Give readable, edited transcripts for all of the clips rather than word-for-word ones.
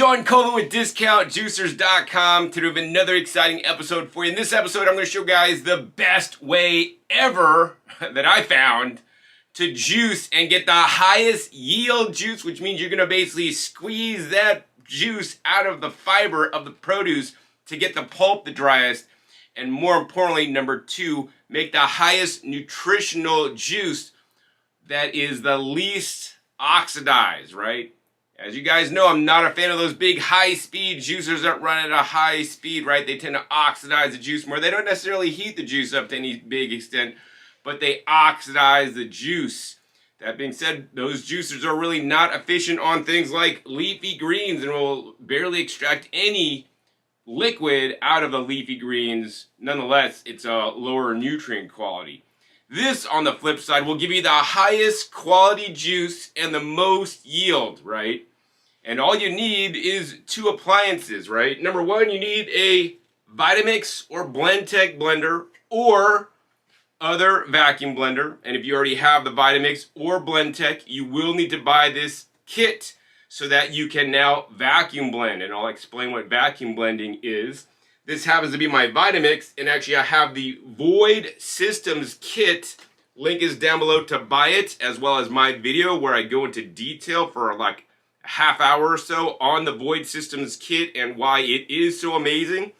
Sean Colvin with DiscountJuicers.com to do another exciting episode for you. In this episode, I'm going to show you guys the best way ever that I found to juice and get the highest yield juice, which means you're going to basically squeeze that juice out of the fiber of the produce to get the pulp the driest, and more importantly, number two, make the highest nutritional juice that is the least oxidized, right? As you guys know, I'm not a fan of those big high-speed juicers that run at a high speed, right? They tend to oxidize the juice more. They don't necessarily heat the juice up to any big extent, but they oxidize the juice. That being said, those juicers are really not efficient on things like leafy greens and will barely extract any liquid out of the leafy greens. Nonetheless, it's a lower nutrient quality. This, on the flip side, will give you the highest quality juice and the most yield, right? And all you need is two appliances, right? Number one, you need a Vitamix or Blendtec blender or other vacuum blender. And if you already have the Vitamix or Blendtec, you will need to buy this kit so that you can now vacuum blend. And I'll explain what vacuum blending is. This happens to be my Vitamix, and actually I have the Void Systems kit. Link is down below to buy it, as well as my video where I go into detail for like a half hour or so on the Void Systems kit and why it is so amazing.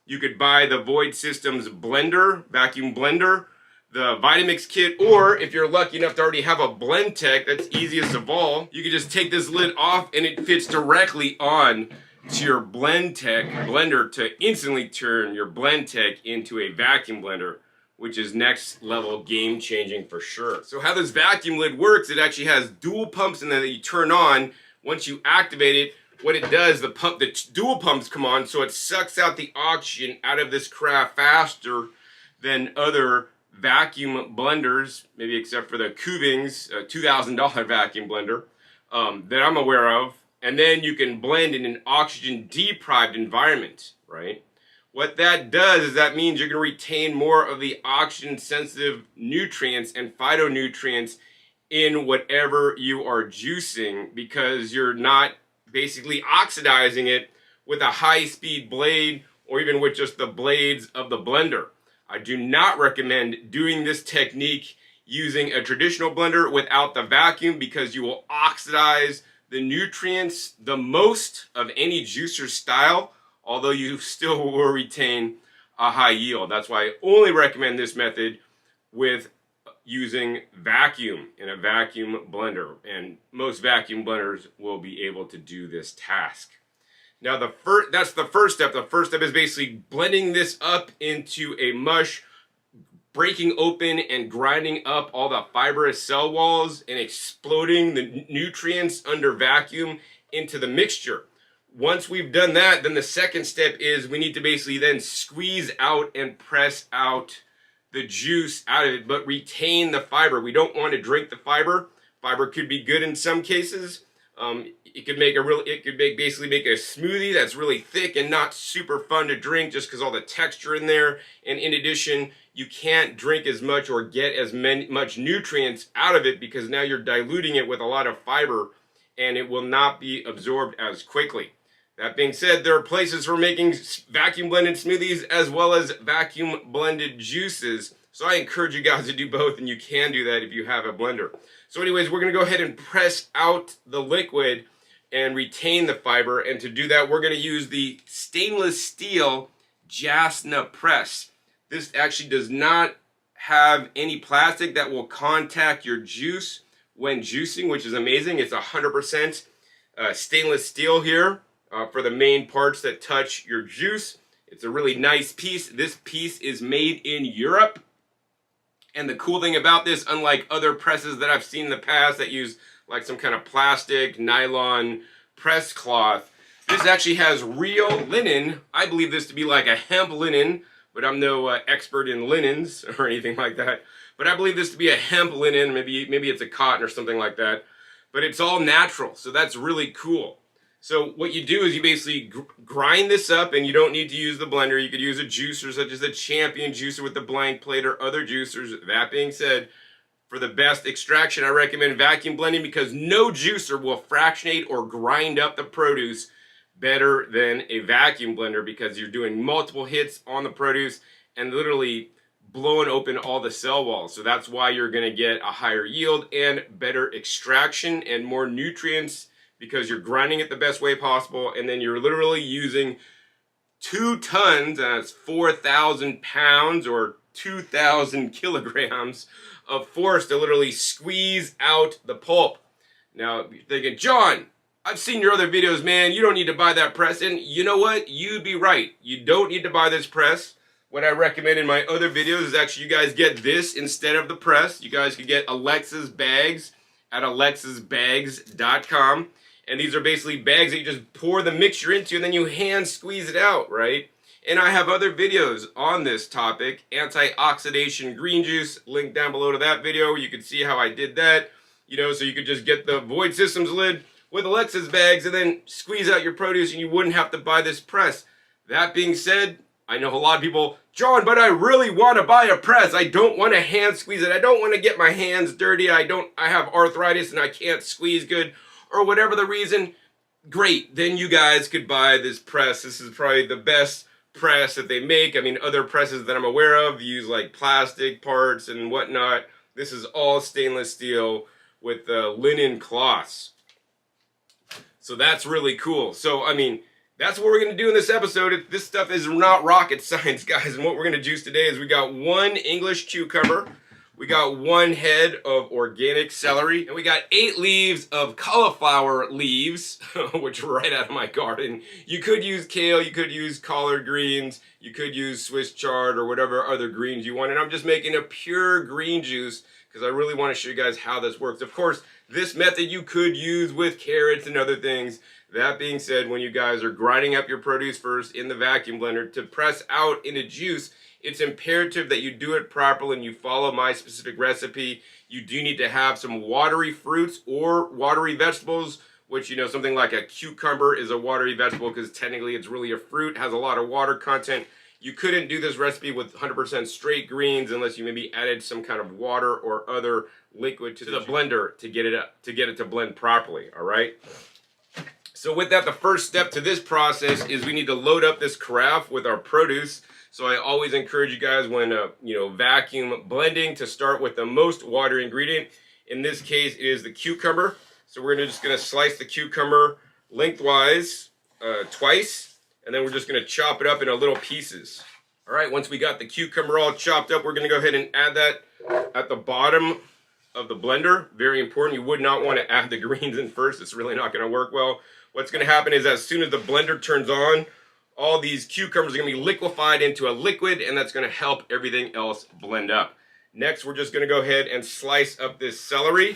You could buy the Void Systems blender, vacuum blender, the Vitamix kit, or if you're lucky enough to already have a Blendtec, that's easiest of all, you can just take this lid off and it fits directly on to your Blendtec blender to instantly turn your Blendtec into a vacuum blender, which is next level game changing for sure. So how this vacuum lid works, it actually has dual pumps in there that you turn on. Once you activate it, what it does, the dual pumps come on, so it sucks out the oxygen out of this carafe faster than other vacuum blenders, maybe except for the Kuvings, a $2,000 vacuum blender that I'm aware of. And then you can blend in an oxygen-deprived environment, right? What that does is that means you're going to retain more of the oxygen-sensitive nutrients and phytonutrients in whatever you are juicing, because you're not basically oxidizing it with a high-speed blade or even with just the blades of the blender. I do not recommend doing this technique using a traditional blender without the vacuum, because you will oxidize the nutrients the most of any juicer style, although you still will retain a high yield. That's why I only recommend this method with using vacuum in a vacuum blender, and most vacuum blenders will be able to do this task. Now that's the first step. The first step is basically blending this up into a mush, breaking open and grinding up all the fibrous cell walls and exploding the nutrients under vacuum into the mixture. Once we've done that, then the second step is we need to basically then squeeze out and press out the juice out of it, but retain the fiber. We don't want to drink the fiber. Fiber could be good in some cases. It could basically make a smoothie that's really thick and not super fun to drink just because all the texture in there. And in addition, you can't drink as much or get as much nutrients out of it because now you're diluting it with a lot of fiber and it will not be absorbed as quickly. That being said, there are places for making vacuum blended smoothies as well as vacuum blended juices. So I encourage you guys to do both, and you can do that if you have a blender. So anyways, we're going to go ahead and press out the liquid and retain the fiber. And to do that, we're going to use the stainless steel Jasna press. This actually does not have any plastic that will contact your juice when juicing, which is amazing. It's 100% stainless steel here for the main parts that touch your juice. It's a really nice piece. This piece is made in Europe. And the cool thing about this, unlike other presses that I've seen in the past that use like some kind of plastic, nylon press cloth, this actually has real linen. I believe this to be like a hemp linen, but I'm no expert in linens or anything like that. But I believe this to be a hemp linen, maybe it's a cotton or something like that. But it's all natural, so that's really cool. So what you do is you basically grind this up, and you don't need to use the blender. You could use a juicer such as the Champion juicer with the blank plate or other juicers. That being said, for the best extraction, I recommend vacuum blending because no juicer will fractionate or grind up the produce better than a vacuum blender because you're doing multiple hits on the produce and literally blowing open all the cell walls. So that's why you're going to get a higher yield and better extraction and more nutrients because you're grinding it the best way possible, and then you're literally using 2 tons, that's 4,000 pounds or 2,000 kilograms of force to literally squeeze out the pulp. Now, you're thinking, John, I've seen your other videos, man. You don't need to buy that press. And you know what? You'd be right. You don't need to buy this press. What I recommend in my other videos is actually you guys get this instead of the press. You guys could get Alexa's bags at alexasbags.com. And these are basically bags that you just pour the mixture into and then you hand squeeze it out, right? And I have other videos on this topic. Anti-oxidation green juice, link down below to that video. You can see how I did that. You know, so you could just get the Void Systems lid with Alexa's bags and then squeeze out your produce and you wouldn't have to buy this press. That being said, I know a lot of people, John, but I really want to buy a press. I don't want to hand squeeze it. I don't want to get my hands dirty. I have arthritis and I can't squeeze good, or whatever the reason. Great, then you guys could buy this press. This is probably the best press that they make. I mean, other presses that I'm aware of use like plastic parts and whatnot. This is all stainless steel with linen cloths. So that's really cool. So, I mean, that's what we're going to do in this episode. This stuff is not rocket science, guys. And what we're going to juice today is we got 1 English cucumber. We got 1 head of organic celery. And we got 8 leaves of cauliflower leaves, which are right out of my garden. You could use kale, you could use collard greens, you could use Swiss chard or whatever other greens you want. And I'm just making a pure green juice because I really want to show you guys how this works. Of course, this method you could use with carrots and other things. That being said, when you guys are grinding up your produce first in the vacuum blender to press out into juice, it's imperative that you do it properly and you follow my specific recipe. You do need to have some watery fruits or watery vegetables, which, you know, something like a cucumber is a watery vegetable because technically it's really a fruit, has a lot of water content. You couldn't do this recipe with 100% straight greens unless you maybe added some kind of water or other liquid to the blender to get it to blend properly, all right? So with that, the first step to this process is we need to load up this carafe with our produce. So I always encourage you guys when vacuum blending to start with the most watery ingredient. In this case, it is the cucumber. So we're just gonna slice the cucumber lengthwise twice, and then we're just gonna chop it up into little pieces. All right, once we got the cucumber all chopped up, we're gonna go ahead and add that at the bottom of the blender. Very important. You would not want to add the greens in first. It's really not gonna work well. What's gonna happen is as soon as the blender turns on, all these cucumbers are going to be liquefied into a liquid, and that's going to help everything else blend up. Next, we're just going to go ahead and slice up this celery.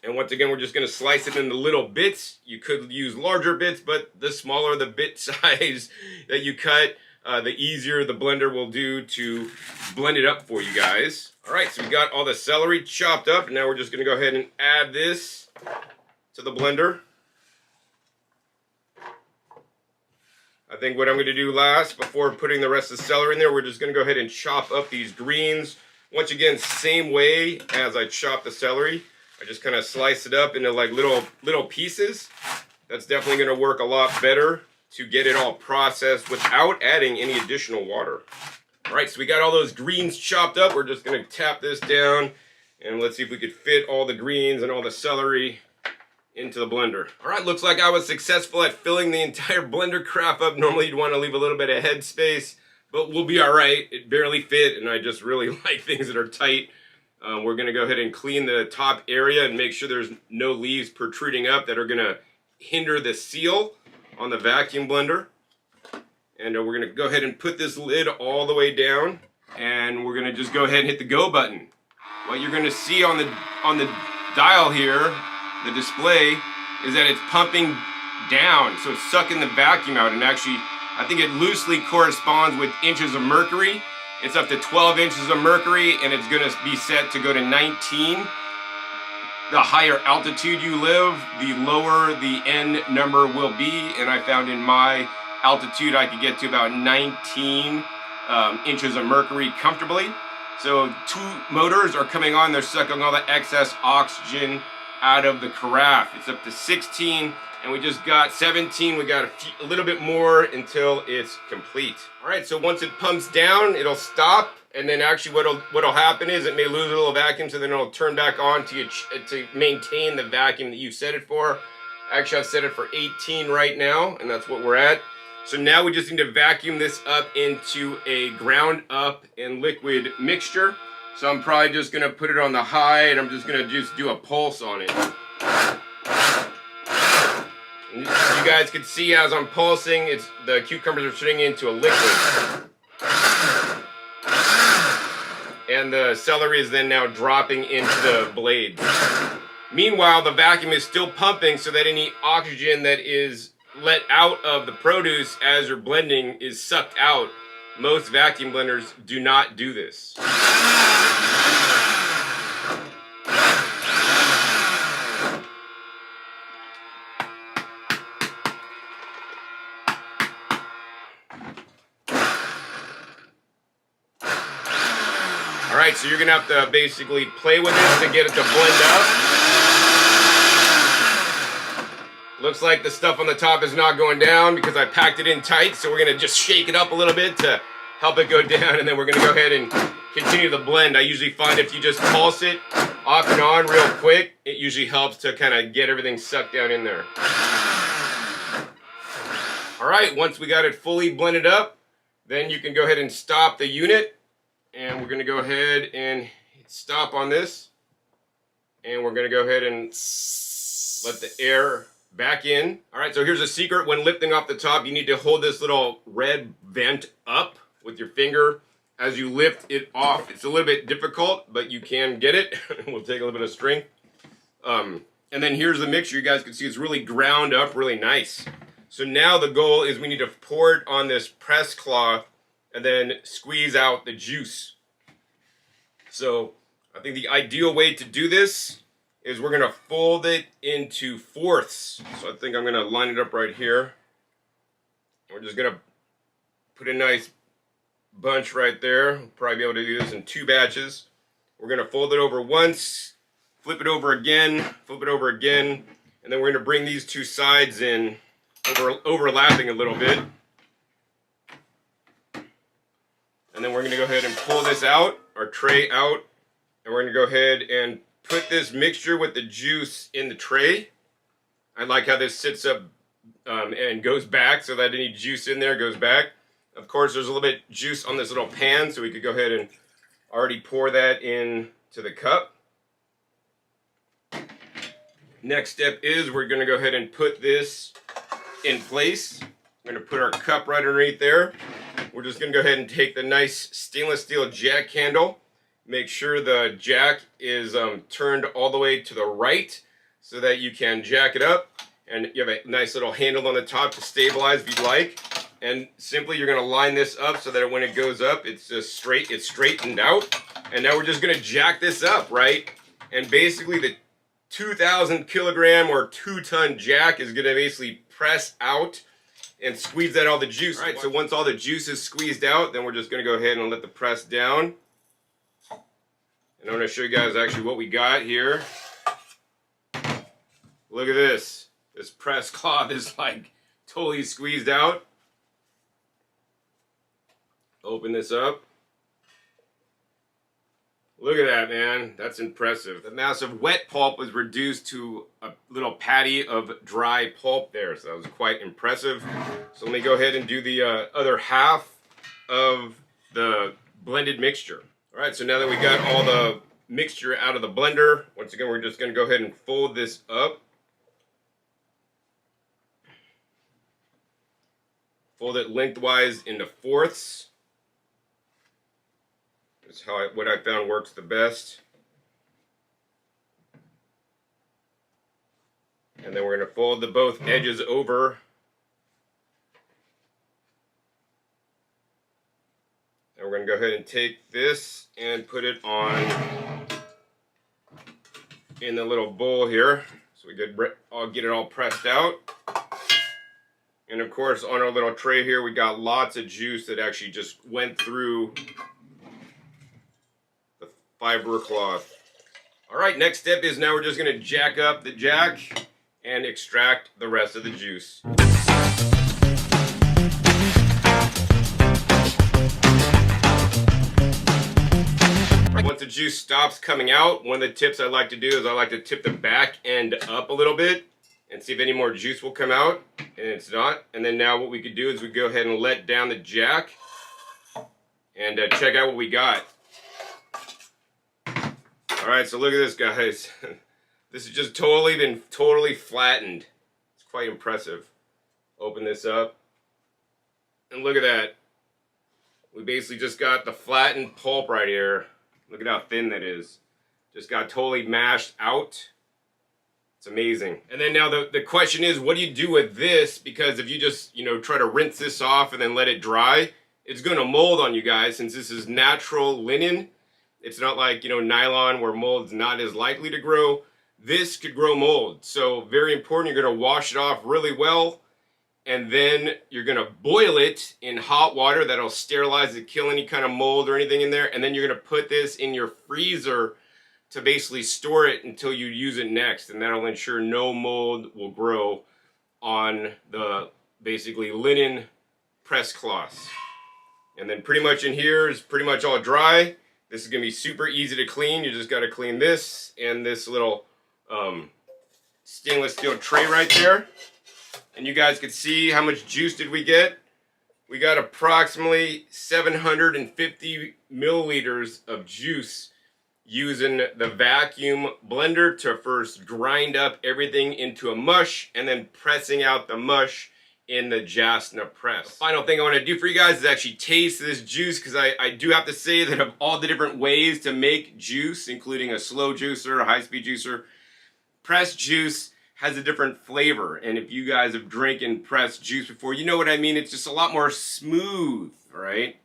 And once again, we're just going to slice it into little bits. You could use larger bits, but the smaller the bit size that you cut, the easier the blender will do to blend it up for you guys. All right, so we got all the celery chopped up, and now we're just going to go ahead and add this to the blender. I think what I'm going to do last, before putting the rest of the celery in there, we're just going to go ahead and chop up these greens. Once again, same way as I chop the celery. I just kind of slice it up into like little pieces. That's definitely going to work a lot better to get it all processed without adding any additional water. All right, so we got all those greens chopped up. We're just going to tap this down, and let's see if we could fit all the greens and all the celery into the blender. All right, looks like I was successful at filling the entire blender carafe up. Normally you'd want to leave a little bit of head space, but we'll be all right. It barely fit, and I just really like things that are tight. We're gonna go ahead and clean the top area and make sure there's no leaves protruding up that are gonna hinder the seal on the vacuum blender. And we're gonna go ahead and put this lid all the way down, and we're gonna just go ahead and hit the go button. What you're gonna see on the dial here, the display, is that it's pumping down, so it's sucking the vacuum out, and actually I think it loosely corresponds with inches of mercury. It's up to 12 inches of mercury, and it's going to be set to go to 19. The higher altitude you live, the lower the N number will be, and I found in my altitude I could get to about 19 inches of mercury comfortably. So 2 motors are coming on, they're sucking all the excess oxygen out of the Carafe. It's up to 16, and we just got 17. We got a little bit more until it's complete. All right, so once it pumps down, it'll stop, and then actually what'll happen is it may lose a little vacuum, so then it'll turn back on to maintain the vacuum that you set it for. Actually, I've set it for 18 right now, and that's what we're at. So now we just need to vacuum this up into a ground up and liquid mixture. So I'm probably just gonna put it on the high, and I'm just gonna do a pulse on it. And you guys can see as I'm pulsing, the cucumbers are turning into a liquid. And the celery is then now dropping into the blades. Meanwhile, the vacuum is still pumping so that any oxygen that is let out of the produce as you're blending is sucked out. Most vacuum blenders do not do this. Alright, so you're going to have to basically play with this to get it to blend up. Looks like the stuff on the top is not going down because I packed it in tight, so we're going to just shake it up a little bit to help it go down, and then we're going to go ahead and continue the blend. I usually find if you just pulse it off and on real quick, it usually helps to kind of get everything sucked down in there. Alright, once we got it fully blended up, then you can go ahead and stop the unit, and we're going to go ahead and stop on this, and we're going to go ahead and let the air back in. Alright, so here's a secret. When lifting off the top, you need to hold this little red vent up with your finger as you lift it off. It's a little bit difficult, but you can get it. We'll take a little bit of strength. And then here's the mixture. You guys can see it's really ground up, really nice. So now the goal is we need to pour it on this press cloth and then squeeze out the juice. So I think the ideal way to do this is we're going to fold it into fourths. So I think I'm going to line it up right here. We're just going to put a nice bunch right there. We'll probably be able to do this in 2 batches. We're going to fold it over once, flip it over again, flip it over again, and then we're going to bring these 2 sides in, overlapping a little bit. And then we're going to go ahead and pull this out, our tray out, and we're going to go ahead and put this mixture with the juice in the tray. I like how this sits up and goes back so that any juice in there goes back. Of course, there's a little bit juice on this little pan, so we could go ahead and already pour that into the cup. Next step is we're going to go ahead and put this in place. We're going to put our cup right underneath there. We're just going to go ahead and take the nice stainless steel jack handle. Make sure the jack is turned all the way to the right so that you can jack it up. And you have a nice little handle on the top to stabilize if you'd like. And simply you're going to line this up so that when it goes up, it's just straight, it's straightened out. And now we're just going to jack this up, right? And basically the 2,000 kilogram or 2-ton jack is going to basically press out and squeeze out all the juice. All right, so once all the juice is squeezed out, then we're just going to go ahead and let the press down. And I'm going to show you guys actually what we got here. Look at this. This press cloth is like totally squeezed out. Open this up. Look at that, man. That's impressive. The massive wet pulp was reduced to a little patty of dry pulp there. So that was quite impressive. So let me go ahead and do the other half of the blended mixture. All right, so now that we got all the mixture out of the blender, once again, we're just going to go ahead and fold this up. Fold it lengthwise into fourths. That's what I found works the best. And then we're going to fold the both edges over. And we're going to go ahead and take this and put it on in the little bowl here. So I'll get it all pressed out. And of course, on our little tray here, we got lots of juice that actually just went through the fiber cloth. All right, next step is now we're just gonna jack up the jack and extract the rest of the juice. Once the juice stops coming out, one of the tips I like to do is I like to tip the back end up a little bit and see if any more juice will come out, and it's not. And then now what we could do is we go ahead and let down the jack and check out what we got. All right, so look at this, guys. This has just been totally flattened. It's quite impressive. Open this up, and look at that. We basically just got the flattened pulp right here. Look at how thin that is. Just got totally mashed out. It's amazing. And then now the question is, what do you do with this? Because if you just, try to rinse this off and then let it dry, it's going to mold on you guys. Since this is natural linen, it's not like, nylon where mold's not as likely to grow. This could grow mold. So very important, you're going to wash it off really well. And then you're going to boil it in hot water. That'll sterilize it, kill any kind of mold or anything in there. And then you're going to put this in your freezer to basically store it until you use it next. And that'll ensure no mold will grow on the basically linen press cloths. And then pretty much in here is pretty much all dry. This is going to be super easy to clean. You just got to clean this and this little stainless steel tray right there. And you guys can see how much juice did we get. We got approximately 750 milliliters of juice using the vacuum blender to first grind up everything into a mush and then pressing out the mush in the Jasna press. The final thing I want to do for you guys is actually taste this juice, because I do have to say that of all the different ways to make juice, including a slow juicer, a high-speed juicer, pressed juice has a different flavor. And if you guys have drinking pressed juice before, you know what I mean. It's just a lot more smooth, right?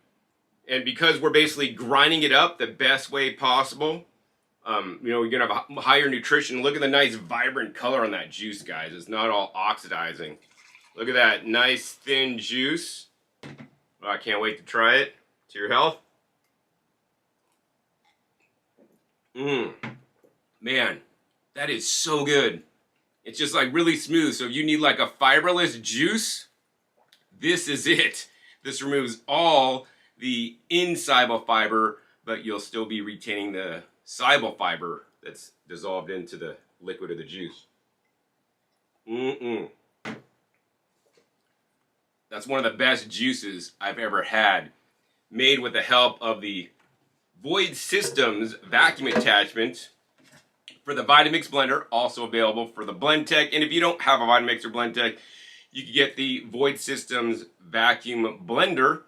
And because we're basically grinding it up the best way possible, you're gonna have a higher nutrition. Look at the nice vibrant color on that juice, guys. It's not all oxidizing. Look at that nice thin juice. Well, I can't wait to try it. To your health. Man, that is so good. It's just like really smooth. So if you need like a fiberless juice, this is it. This removes all the insoluble fiber, but you'll still be retaining the soluble fiber that's dissolved into the liquid of the juice. That's one of the best juices I've ever had, made with the help of the Void Systems vacuum attachment for the Vitamix blender, also available for the Blendtec. And if you don't have a Vitamix or Blendtec, you can get the Void Systems vacuum blender,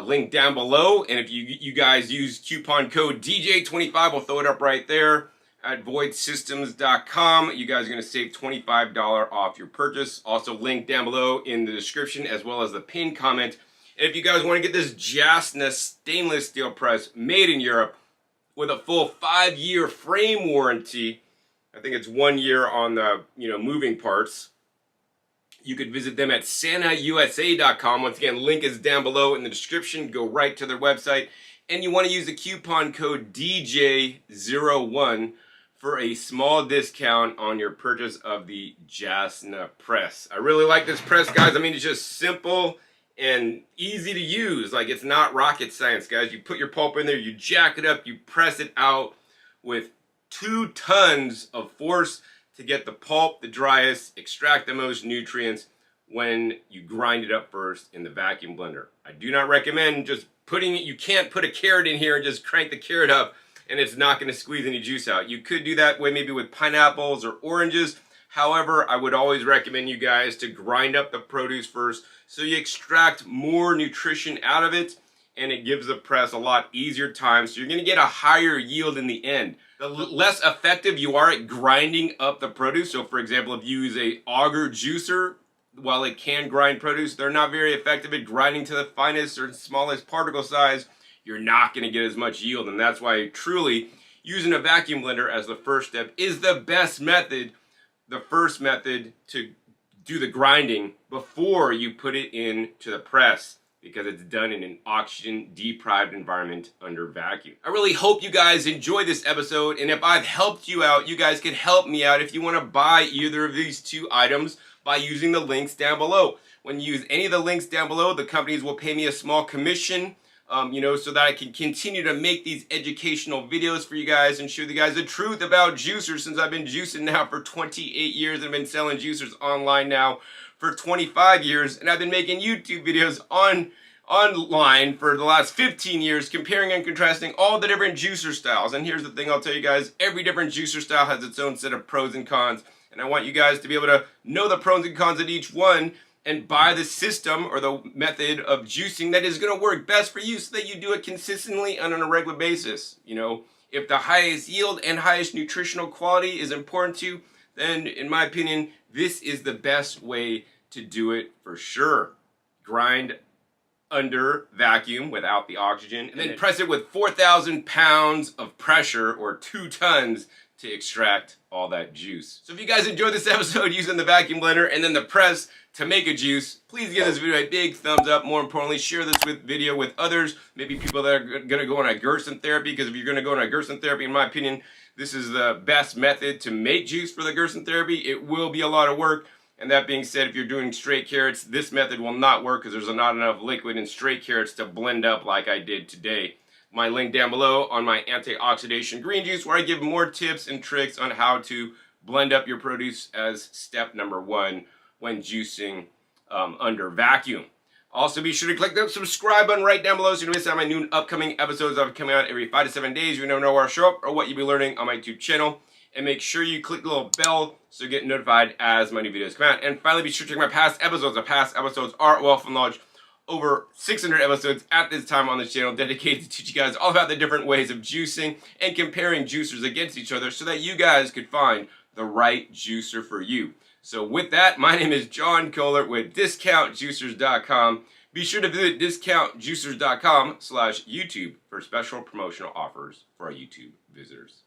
link down below. And if you guys use coupon code DJ25, we'll throw it up right there at voidsystems.com. You guys are going to save $25 off your purchase. Also linked down below in the description as well as the pinned comment. And if you guys want to get this Jasna stainless steel press made in Europe with a full 5-year frame warranty, I think it's 1 year on the moving parts, you could visit them at santausa.com. Once again, link is down below in the description. Go right to their website. And you want to use the coupon code DJ01 for a small discount on your purchase of the Jasna press. I really like this press, guys. I mean, it's just simple and easy to use. Like, it's not rocket science, guys. You put your pulp in there, you jack it up, you press it out with 2 tons of force to get the pulp the driest, extract the most nutrients when you grind it up first in the vacuum blender. I do not recommend just putting it, you can't put a carrot in here and just crank the carrot up and it's not going to squeeze any juice out. You could do that way maybe with pineapples or oranges. However, I would always recommend you guys to grind up the produce first so you extract more nutrition out of it and it gives the press a lot easier time. So you're going to get a higher yield in the end. The less effective you are at grinding up the produce, so for example, if you use a auger juicer, while it can grind produce, they're not very effective at grinding to the finest or smallest particle size. You're not going to get as much yield, and that's why truly using a vacuum blender as the first step is the best method, the first method to do the grinding before you put it into the press. because it's done in an oxygen deprived environment under vacuum. I really hope you guys enjoyed this episode, and if I've helped you out, you guys can help me out if you want to buy either of these two items by using the links down below. When you use any of the links down below, the companies will pay me a small commission, so that I can continue to make these educational videos for you guys and show you guys the truth about juicers, since I've been juicing now for 28 years and been selling juicers online now for 25 years, and I've been making YouTube videos online for the last 15 years, comparing and contrasting all the different juicer styles. And here's the thing I'll tell you guys, every different juicer style has its own set of pros and cons, and I want you guys to be able to know the pros and cons of each one and buy the system or the method of juicing that is going to work best for you, so that you do it consistently and on a regular basis. If the highest yield and highest nutritional quality is important to you, then in my opinion, this is the best way to do it for sure. Grind under vacuum without the oxygen, and then press it with 4,000 pounds of pressure, or 2 tons, to extract all that juice. So if you guys enjoyed this episode using the vacuum blender and then the press to make a juice, please give this video a big thumbs up. More importantly, share this video with others, maybe people that are going to go on a Gerson therapy, because if you're going to go on a Gerson therapy, in my opinion, this is the best method to make juice for the Gerson therapy. It will be a lot of work. And that being said, if you're doing straight carrots, this method will not work, because there's not enough liquid in straight carrots to blend up like I did today. My link down below on my antioxidation green juice, where I give more tips and tricks on how to blend up your produce as step number 1 when juicing under vacuum. Also, be sure to click the subscribe button right down below so you don't miss out on my new upcoming episodes. I'll be coming out every 5 to 7 days. You never know where I show up or what you'll be learning on my YouTube channel. And make sure you click the little bell so you get notified as my new videos come out. And finally, be sure to check my past episodes. The past episodes are wealth of knowledge. Over 600 episodes at this time on this channel dedicated to teach you guys all about the different ways of juicing and comparing juicers against each other, so that you guys could find the right juicer for you. So with that, my name is John Kohler with DiscountJuicers.com. Be sure to visit DiscountJuicers.com/YouTube for special promotional offers for our YouTube visitors.